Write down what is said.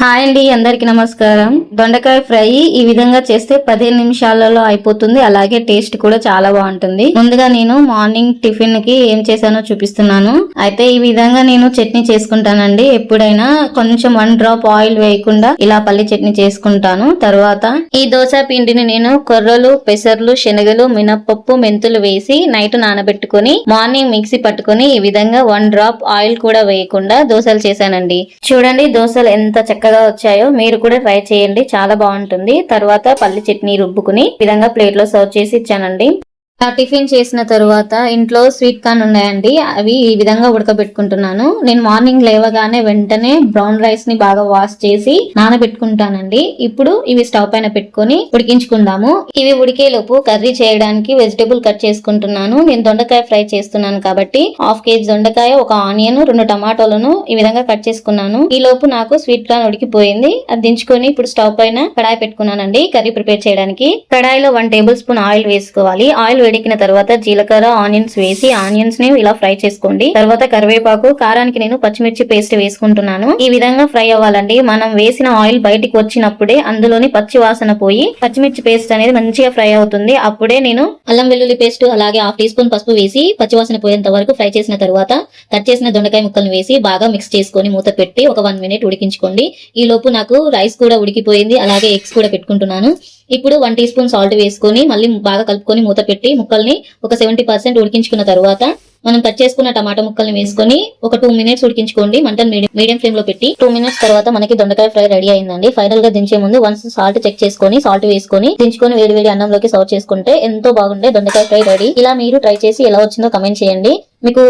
Hi అండి, అందరికి నమస్కారం. దొండకాయ ఫ్రై ఈ విధంగా చేస్తే 15 నిమిషాలలో అయిపోతుంది. అలాగే టేస్ట్ కూడా చాలా బాగుంటుంది. ముందుగా నేను మార్నింగ్ టిఫిన్ కి ఏం చేశానో చూపిస్తున్నాను. అయితే ఈ విధంగా నేను చట్నీ చేసుకుంటానండి. ఎప్పుడైనా కొంచెం 1 డ్రాప్ ఆయిల్ వేయకుండా ఇలా పల్లి చట్నీ చేసుకుంటాను. తర్వాత ఈ దోశ పిండిని నేను కొర్రలు, పెసర్లు, శనగలు, మినపప్పు, మెంతులు వేసి నైట్ నానబెట్టుకుని మార్నింగ్ మిక్సీ పట్టుకుని ఈ విధంగా 1 డ్రాప్ ఆయిల్ కూడా వేయకుండా దోశలు చేశానండి. చూడండి దోశలు ఎంత చక్కగా వచ్చాయో మీరు కూడా ట్రై చేయండి, చాలా బాగుంటుంది. తర్వాత పల్లి చట్నీ రుబ్బుకుని ఈ విధంగా ప్లేట్ లో సర్వ్ చేసి ఇచ్చానండి. టిఫిన్ చేసిన తరువాత ఇంట్లో స్వీట్ కార్న్ ఉన్నాయండి, అవి ఈ విధంగా ఉడకబెట్టుకుంటున్నాను. నేను మార్నింగ్ లేవగానే వెంటనే బ్రౌన్ రైస్ ని బాగా వాష్ చేసి నానబెట్టుకుంటానండి. ఇప్పుడు ఇవి స్టవ్ పైన పెట్టుకొని ఉడికించుకుందాము. ఇవి ఉడికేలోపు కర్రీ చేయడానికి వెజిటేబుల్ కట్ చేసుకుంటున్నాను. నేను దొండకాయ ఫ్రై చేస్తున్నాను కాబట్టి 1/2 kg దొండకాయ, 1 ఆనియన్, 2 టమాటోలను ఈ విధంగా కట్ చేసుకున్నాను. ఈ లోపు నాకు స్వీట్ కార్న్ ఉడికిపోయింది. అది దించుకొని ఇప్పుడు స్టవ్ పైన కడాయి పెట్టుకున్నానండి కర్రీ ప్రిపేర్ చేయడానికి. కడాయిలో 1 టేబుల్ స్పూన్ ఆయిల్ వేసుకోవాలి. ఆయిల్ వేడికిన తర్వాత జీలకర్ర, ఆనియన్స్ వేసి ఆనియన్స్ ని ఇలా ఫ్రై చేసుకోండి. తర్వాత కరివేపాకు, కారానికి నేను పచ్చిమిర్చి పేస్ట్ వేసుకుంటున్నాను. ఈ విధంగా ఫ్రై అవ్వాలండి. మనం వేసిన ఆయిల్ బయటికి వచ్చినప్పుడే అందులోని పచ్చి వాసన పోయి పచ్చిమిర్చి పేస్ట్ అనేది మంచిగా ఫ్రై అవుతుంది. అప్పుడే నేను అల్లం వెల్లుల్లి పేస్ట్ అలాగే 1/2 టీ స్పూన్ పసుపు వేసి పచ్చివాసన పోయేంత వరకు ఫ్రై చేసిన తర్వాత కట్ చేసిన దొండకాయ ముక్కలను వేసి బాగా మిక్స్ చేసుకొని మూత పెట్టి ఒక 1 మినిట్ ఉడికించుకోండి. ఈ లోపు నాకు రైస్ కూడా ఉడికిపోయింది, అలాగే ఎగ్స్ కూడా పెట్టుకుంటున్నాను. ఇప్పుడు 1 టీ స్పూన్ సాల్ట్ వేసుకొని మళ్ళీ బాగా కలుపుకొని మూత పెట్టి ముక్కల్ని ఒక 70% ఉడికించుకున్న తర్వాత మనం కట్ చేసుకున్న టమాటా ముక్కల్ని వేసుకొని ఒక 2 మినిట్స్ ఉడికించుకోండి. మంటను మీడియం ఫ్లేమ్ లో పెట్టి 2 మినిట్స్ తర్వాత మనకి దొండకాయ ఫ్రై రెడీ అయిందండి. ఫైనల్ గా దించే ముందు వన్స్ సాల్ట్ చెక్ చేసుకొని సాల్ట్ వేసుకొని దించుకొని వేడి అన్నంలోకి సర్వ్ చేసుకుంటే ఎంతో బాగుండే దొండకాయ ఫ్రై రెడీ. ఇలా మీరు ట్రై చేసి ఎలా వచ్చిందో కమెంట్ చేయండి. మీకు